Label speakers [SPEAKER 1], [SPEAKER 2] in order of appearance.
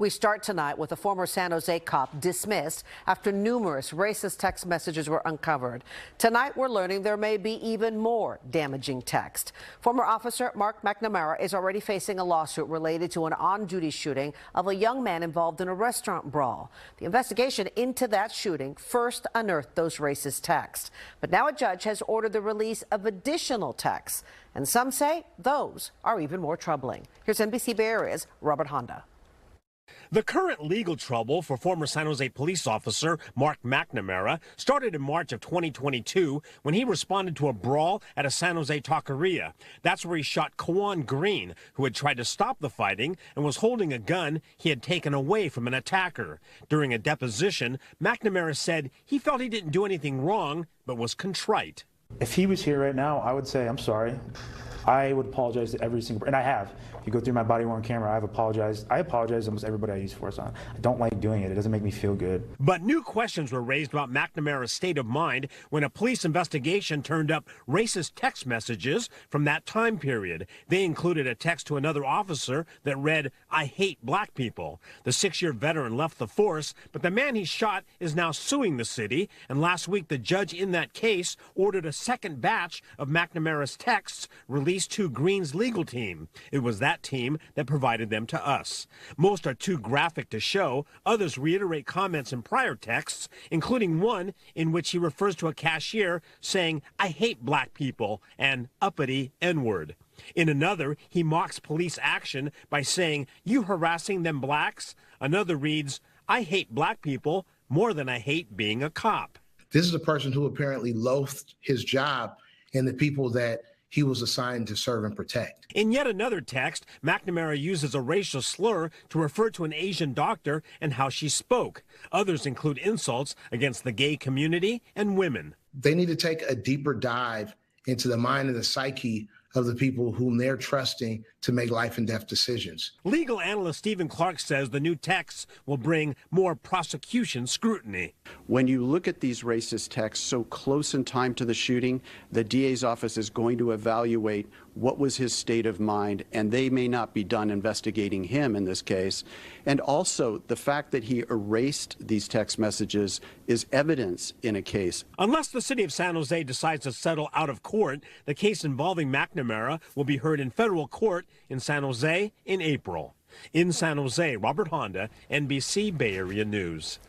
[SPEAKER 1] We start tonight with a former San Jose cop dismissed after numerous racist text messages were uncovered. Tonight, we're learning there may be even more damaging text. Former officer Mark McNamara is already facing a lawsuit related to an on-duty shooting of a young man involved in a restaurant brawl. The investigation into that shooting first unearthed those racist texts. But now a judge has ordered the release of additional texts. And some say those are even more troubling. Here's NBC Bay Area's Robert Handa.
[SPEAKER 2] The current legal trouble for former San Jose police officer Mark McNamara started in March of 2022 when he responded to a brawl at a San Jose taqueria. That's where he shot Kawan Green, who had tried to stop the fighting and was holding a gun he had taken away from an attacker. During a deposition, McNamara said he felt he didn't do anything wrong, but was contrite.
[SPEAKER 3] If he was here right now, I would say, I'm sorry. I would apologize to every single, and I have. If you go through my body-worn camera, I've apologized. I apologize to almost everybody I use force on. I don't like doing it. It doesn't make me feel good.
[SPEAKER 2] But new questions were raised about McNamara's state of mind when a police investigation turned up racist text messages from that time period. They included a text to another officer that read, "I hate black people." The 6-year veteran left the force, but the man he shot is now suing the city. And last week, the judge in that case ordered a second batch of McNamara's texts released to Green's legal team. It was that team that provided them to us. Most are too graphic to show. Others reiterate comments in prior texts, including one in which he refers to a cashier saying, "I hate black people," and uppity N-word. In another, he mocks police action by saying, "You harassing them blacks?" Another reads, "I hate black people more than I hate being a cop."
[SPEAKER 4] This is a person who apparently loathed his job and the people that he was assigned to serve and protect.
[SPEAKER 2] In yet another text, McNamara uses a racial slur to refer to an Asian doctor and how she spoke. Others include insults against the gay community and women.
[SPEAKER 4] They need to take a deeper dive into the mind and the psyche of the people whom they're trusting to make life and death decisions.
[SPEAKER 2] Legal analyst Stephen Clark says the new texts will bring more prosecution scrutiny.
[SPEAKER 5] When you look at these racist texts so close in time to the shooting, the DA's office is going to evaluate what was his state of mind, and they may not be done investigating him in this case. And also, the fact that he erased these text messages is evidence in a case.
[SPEAKER 2] Unless the city of San Jose decides to settle out of court, the case involving McNamara will be heard in federal court in San Jose in April. In San Jose, Robert Handa, NBC Bay Area News.